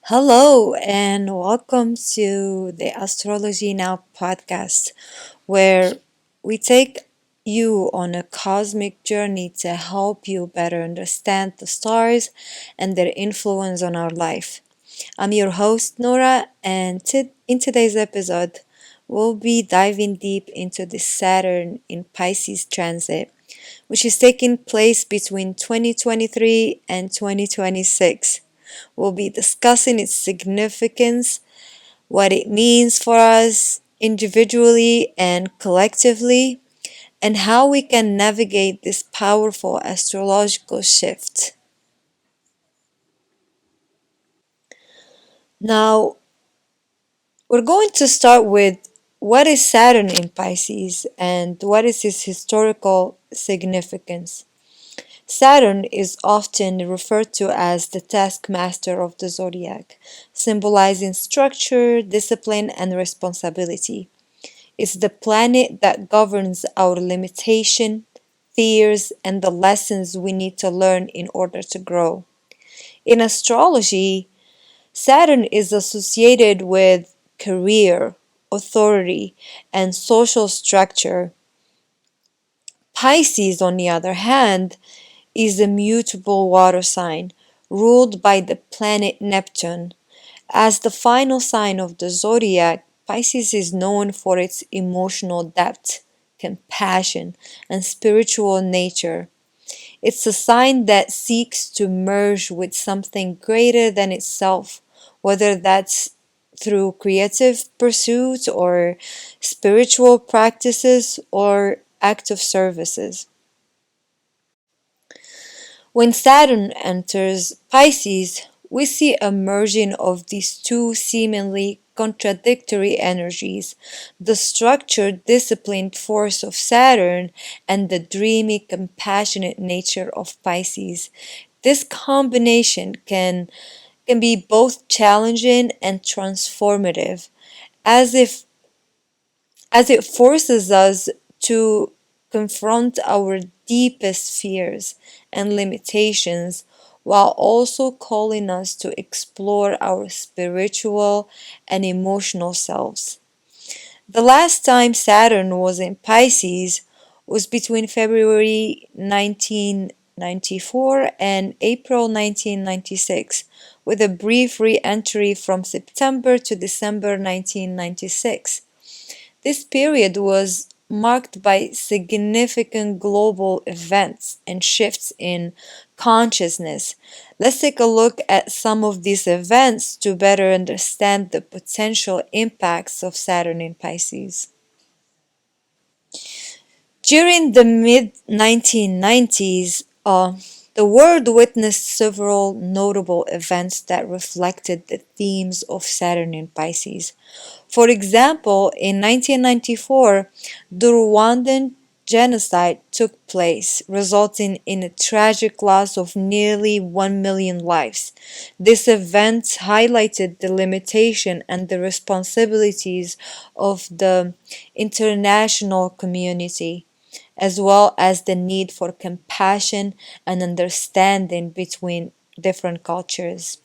Hello, and welcome to the Astrology Now podcast, where we take you on a cosmic journey to help you better understand the stars and their influence on our life. I'm your host, Nora, and in today's episode, we'll be diving deep into the Saturn in Pisces transit, which is taking place between 2023 and 2026. We'll be discussing its significance, what it means for us individually and collectively, and how we can navigate this powerful astrological shift. Now, we're going to start with what is Saturn in Pisces and what is its historical significance. Saturn is often referred to as the taskmaster of the zodiac, symbolizing structure, discipline, and responsibility. It's the planet that governs our limitation, fears, and the lessons we need to learn in order to grow. In astrology, Saturn is associated with career, authority, and social structure. Pisces, on the other hand, is a mutable water sign ruled by the planet Neptune. As the final sign of the zodiac, Pisces is known for its emotional depth, compassion, and spiritual nature. It's a sign that seeks to merge with something greater than itself, whether that's through creative pursuits or spiritual practices or active services. When Saturn enters Pisces, we see a merging of these two seemingly contradictory energies, the structured, disciplined force of Saturn and the dreamy, compassionate nature of Pisces. This combination can be both challenging and transformative, as if as it forces us to confront our deepest fears and limitations while also calling us to explore our spiritual and emotional selves. The last time Saturn was in Pisces was between February 1994 and April 1996, with a brief re entry from September to December 1996. This period was marked by significant global events and shifts in consciousness. Let's take a look at some of these events to better understand the potential impacts of Saturn in Pisces. During the mid 1990s, the world witnessed several notable events that reflected the themes of Saturn in Pisces. For example, in 1994, the Rwandan genocide took place, resulting in a tragic loss of nearly 1 million lives. This event highlighted the limitation and the responsibilities of the international community, as well as the need for compassion and understanding between different cultures.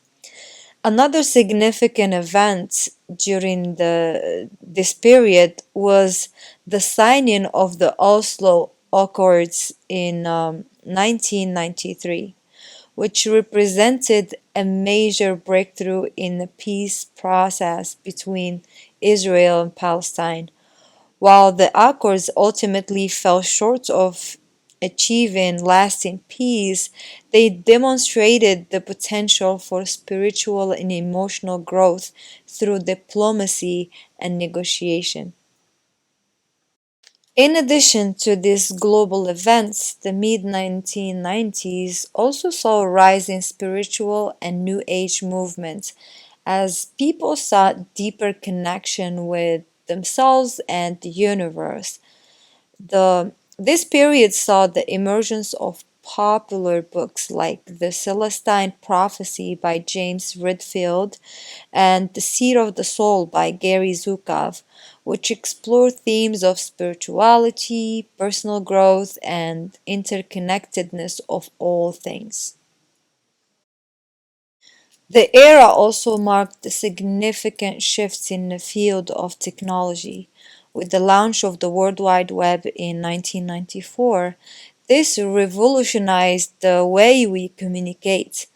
Another significant event during this period was the signing of the Oslo Accords in 1993, which represented a major breakthrough in the peace process between Israel and Palestine. While the Accords ultimately fell short of achieving lasting peace, they demonstrated the potential for spiritual and emotional growth through diplomacy and negotiation. In addition to these global events, the mid 1990s also saw a rise in spiritual and New Age movements as people sought deeper connection with themselves and the universe. This period saw the emergence of popular books like The Celestine Prophecy by James Redfield and The Seed of the Soul by Gary Zukov, which explore themes of spirituality, personal growth, and interconnectedness of all things. The era also marked significant shifts in the field of technology. With the launch of the World Wide Web in 1994, this revolutionized the way we communicate,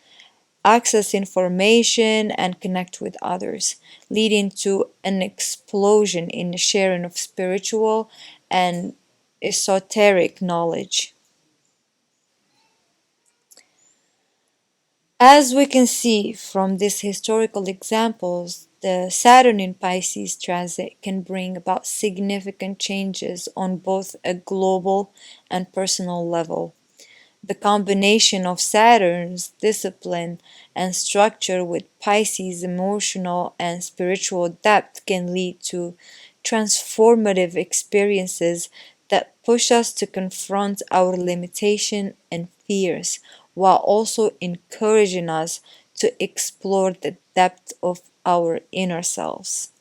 access information, and connect with others, leading to an explosion in the sharing of spiritual and esoteric knowledge. As we can see from these historical examples, the Saturn in Pisces transit can bring about significant changes on both a global and personal level. The combination of Saturn's discipline and structure with Pisces' emotional and spiritual depth can lead to transformative experiences that push us to confront our limitation and fears, while also encouraging us to explore the depth of our inner selves.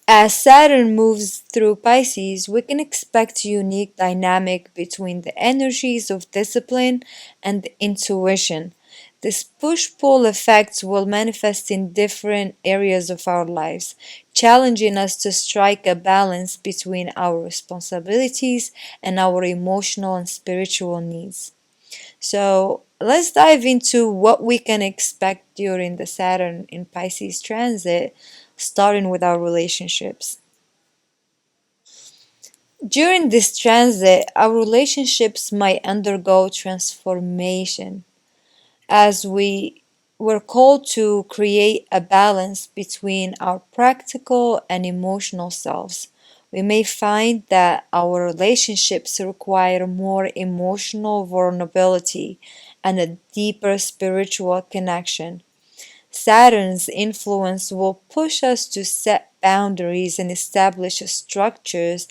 As Saturn moves through Pisces, we can expect a unique dynamic between the energies of discipline and intuition. This push-pull effect will manifest in different areas of our lives, challenging us to strike a balance between our responsibilities and our emotional and spiritual needs. So let's dive into what we can expect during the Saturn in Pisces transit, starting with our relationships. During this transit, our relationships might undergo transformation as we were called to create a balance between our practical and emotional selves. We may find that our relationships require more emotional vulnerability and a deeper spiritual connection. Saturn's influence will push us to set boundaries and establish structures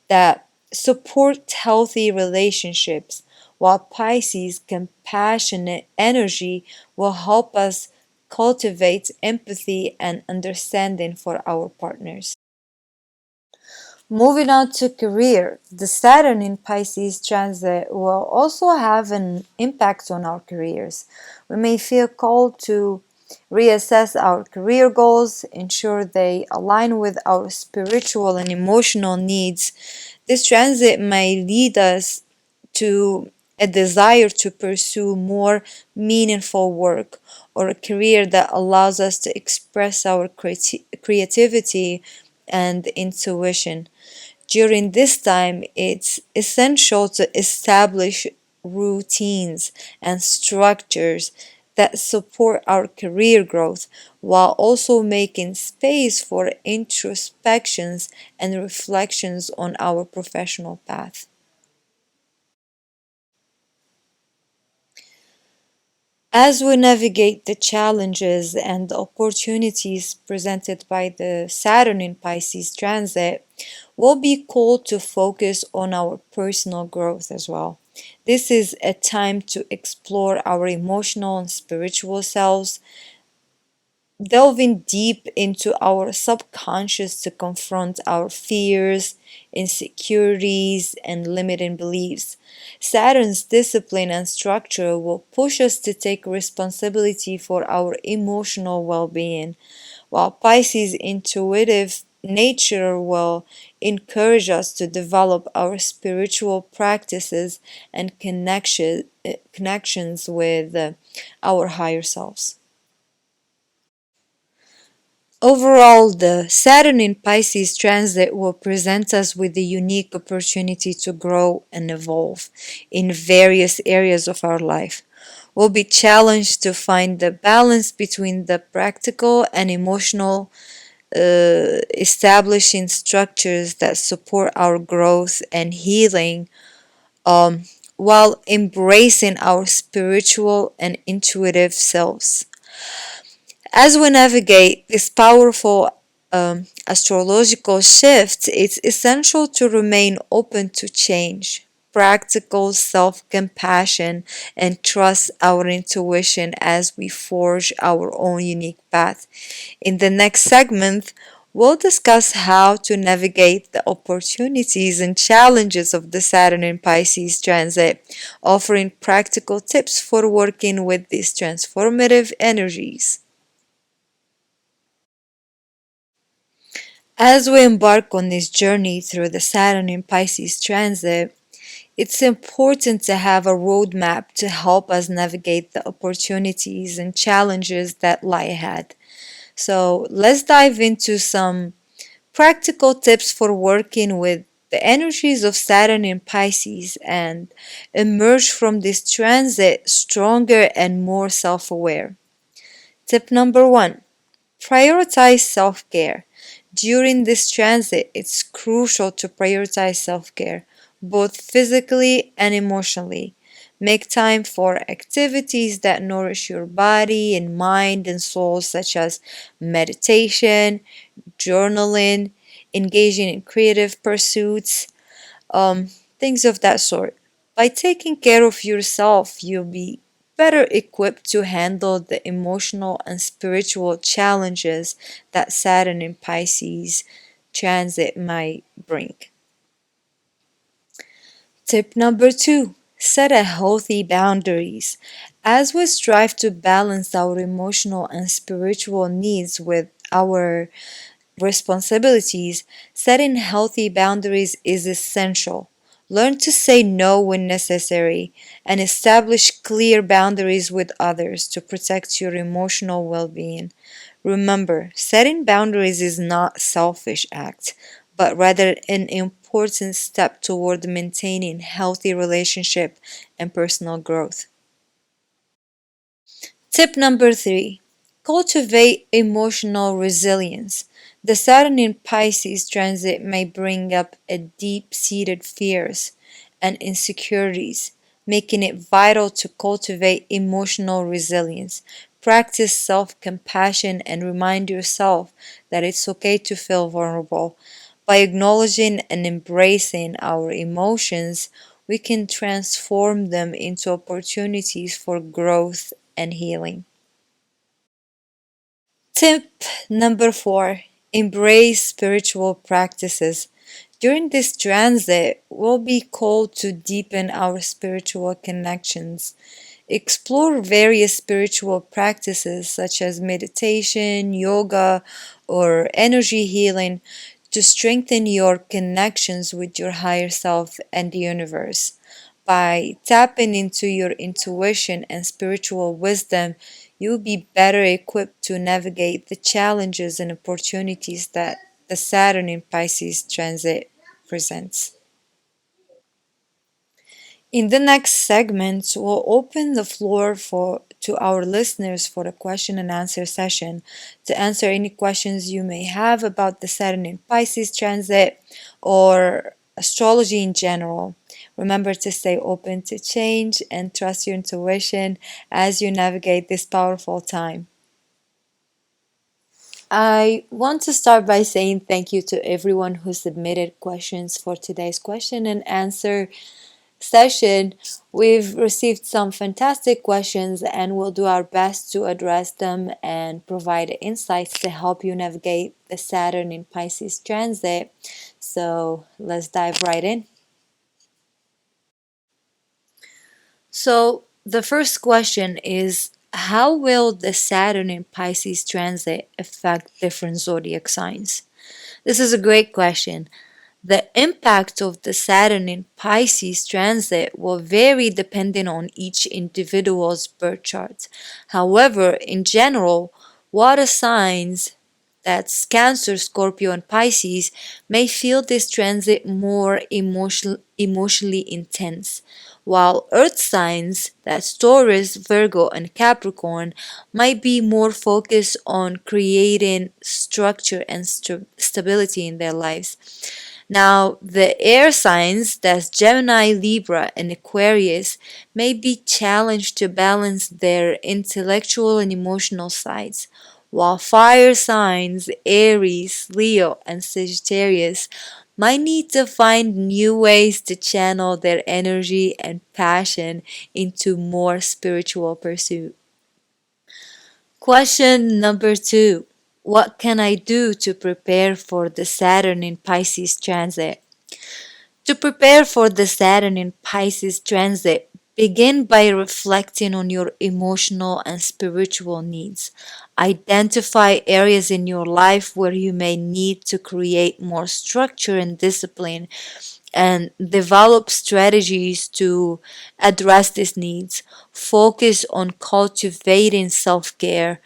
that support healthy relationships, while Pisces' compassionate energy will help us cultivate empathy and understanding for our partners. Moving on to career, the Saturn in Pisces transit will also have an impact on our careers. We may feel called to reassess our career goals, ensure they align with our spiritual and emotional needs. This transit may lead us to a desire to pursue more meaningful work or a career that allows us to express our creativity and intuition. During this time, it's essential to establish routines and structures that support our career growth while also making space for introspections and reflections on our professional path. As we navigate the challenges and opportunities presented by the Saturn in Pisces transit, we'll be called to focus on our personal growth as well. This is a time to explore our emotional and spiritual selves, delving deep into our subconscious to confront our fears, insecurities, and limiting beliefs. Saturn's discipline and structure will push us to take responsibility for our emotional well being, while Pisces' intuitive nature will encourage us to develop our spiritual practices and connections with our higher selves. Overall, the Saturn in Pisces transit will present us with a unique opportunity to grow and evolve in various areas of our life. We'll be challenged to find the balance between the practical and emotional, establishing structures that support our growth and healing, um, while embracing our spiritual and intuitive selves. As we navigate this powerful astrological shift, it's essential to remain open to change, practical self compassion, and trust our intuition as we forge our own unique path. In the next segment, We'll discuss how to navigate the opportunities and challenges of the Saturn in Pisces transit, offering practical tips for working with these transformative energies. As we embark on this journey through the Saturn in Pisces transit, it's important to have a roadmap to help us navigate the opportunities and challenges that lie ahead. So let's dive into some practical tips for working with the energies of Saturn in Pisces and emerge from this transit stronger and more self aware. Tip number one, prioritize self care. During this transit, it's crucial to prioritize self care, both physically and emotionally. Make time for activities that nourish your body and mind and soul, such as meditation, journaling, engaging in creative pursuits, things of that sort. By taking care of yourself, you'll be better equipped to handle the emotional and spiritual challenges that Saturn in Pisces transit might bring. Tip number two, set a healthy boundaries. As we strive to balance our emotional and spiritual needs with our responsibilities, setting healthy boundaries is essential. Learn to say no when necessary and establish clear boundaries with others to protect your emotional well being. Remember, setting boundaries is not a selfish act, but rather an important step toward maintaining healthy relationship and personal growth. Tip number three, cultivate emotional resilience. The Saturn in Pisces transit may bring up a deep-seated fears and insecurities, making it vital to cultivate emotional resilience. Practice self-compassion and remind yourself that it's okay to feel vulnerable. By acknowledging and embracing our emotions, we can transform them into opportunities for growth and healing. Tip number four, embrace spiritual practices. During this transit, we'll be called to deepen our spiritual connections. Explore various spiritual practices such as meditation, yoga, or energy healing to strengthen your connections with your higher self and the universe. By tapping into your intuition and spiritual wisdom, you'll be better equipped to navigate the challenges and opportunities that the Saturn in Pisces transit presents. In the next segment, we'll open the floor to our listeners for a question and answer session to answer any questions you may have about the Saturn in Pisces transit or astrology in general. Remember to stay open to change and trust your intuition as you navigate this powerful time. I want to start by saying thank you to everyone who submitted questions for today's question and answer session. We've received some fantastic questions and we'll do our best to address them and provide insights to help you navigate the Saturn in Pisces transit. So let's dive right in. So the first question is, how will the Saturn in Pisces transit affect different zodiac signs? This is a great question. The impact of the Saturn in Pisces transit will vary depending on each individual's birth chart. However, in general, water signs, that's Cancer, Scorpio, and Pisces, may feel this transit more emotionally intense, while earth signs, that's Taurus, Virgo, and Capricorn, might be more focused on creating structure and stability in their lives. Now, the air signs, that's Gemini, Libra, and Aquarius, may be challenged to balance their intellectual and emotional sides, while fire signs, Aries, Leo, and Sagittarius, might need to find new ways to channel their energy and passion into more spiritual pursuit. Question number two. What can I do to prepare for the Saturn in Pisces transit? To prepare for the Saturn in Pisces transit, begin by reflecting on your emotional and spiritual needs. Identify areas in your life where you may need to create more structure and discipline, and develop strategies to address these needs. Focus on cultivating self care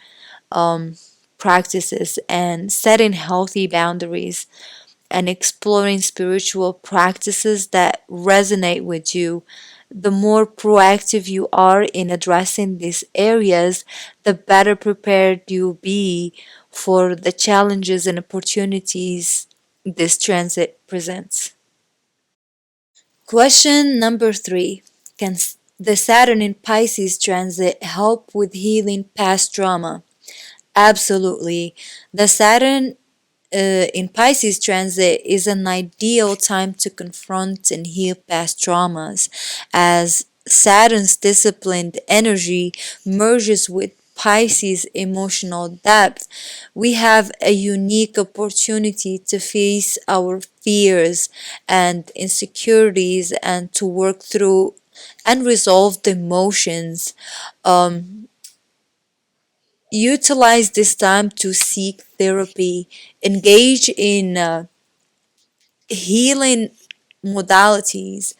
um, practices and setting healthy boundaries and exploring spiritual practices that resonate with you. The more proactive you are in addressing these areas, the better prepared you'll be for the challenges and opportunities this transit presents. Question number 3. Can the Saturn in Pisces transit help with healing past trauma? Absolutely. The Saturn in Pisces transit is an ideal time to confront and heal past traumas, as Saturn's disciplined energy merges with Pisces' emotional depth. We have a unique opportunity to face our fears and insecurities and to work through and resolve the emotions. Um, Utilize this time to seek therapy, engage in healing modalities,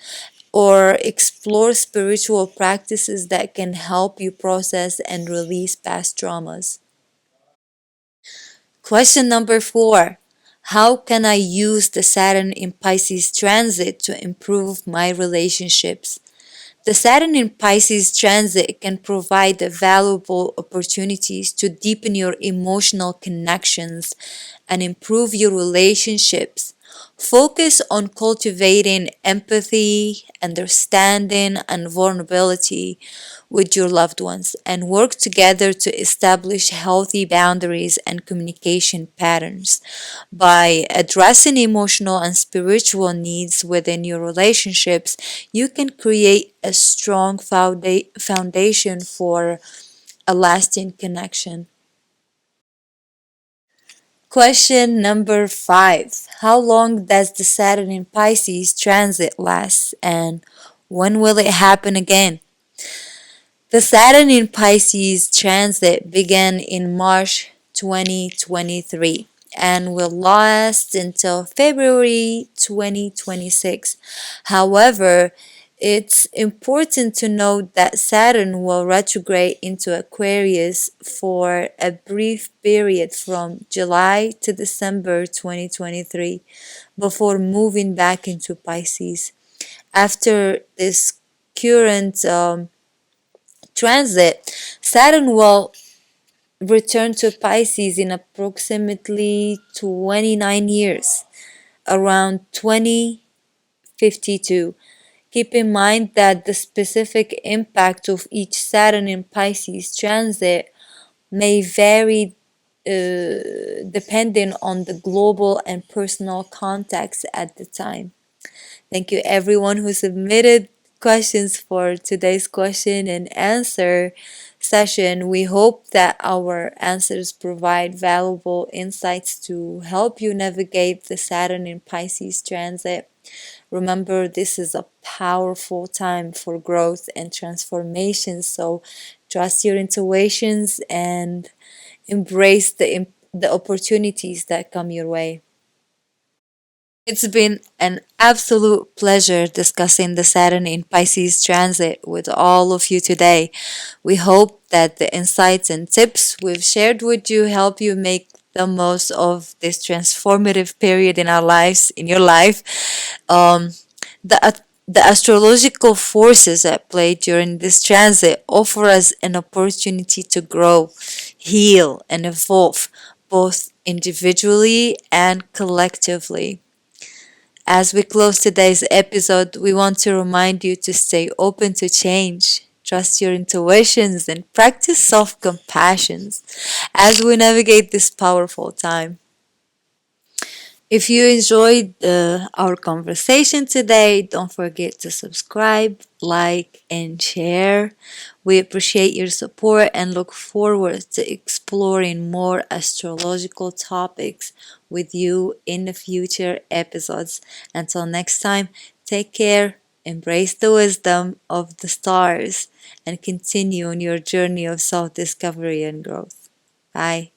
or explore spiritual practices that can help you process and release past traumas. Question number 4. How can I use the Saturn in Pisces transit to improve my relationships? The Saturn in Pisces transit can provide valuable opportunities to deepen your emotional connections and improve your relationships. Focus on cultivating empathy, understanding, and vulnerability with your loved ones, and work together to establish healthy boundaries and communication patterns. By addressing emotional and spiritual needs within your relationships, you can create a strong foundation for a lasting connection. Question number 5. How long does the Saturn in Pisces transit last, and when will it happen again? The Saturn in Pisces transit began in March 2023 and will last until February 2026. However, it's important to note that Saturn will retrograde into Aquarius for a brief period from July to December 2023 before moving back into Pisces. After this current transit, Saturn will return to Pisces in approximately 29 years, around 2052. Keep in mind that the specific impact of each Saturn in Pisces transit may vary depending on the global and personal context at the time. Thank you everyone who submitted questions for today's question and answer session. We hope that our answers provide valuable insights to help you navigate the Saturn in Pisces transit. Remember, this is a powerful time for growth and transformation, so trust your intuitions and embrace the opportunities that come your way. It's been an absolute pleasure discussing the Saturn in Pisces transit with all of you today. We hope that the insights and tips we've shared with you help you make the most of this transformative period in our lives, in your life. Um, the astrological forces at play during this transit offer us an opportunity to grow, heal, and evolve both individually and collectively. As we close today's episode, we want to remind you to stay open to change, trust your intuitions, and practice self compassion as we navigate this powerful time. If you enjoyed our conversation today, don't forget to subscribe, like, and share. We appreciate your support and look forward to exploring more astrological topics with you in the future episodes. Until next time, take care, embrace the wisdom of the stars, and continue on your journey of self discovery and growth. Bye.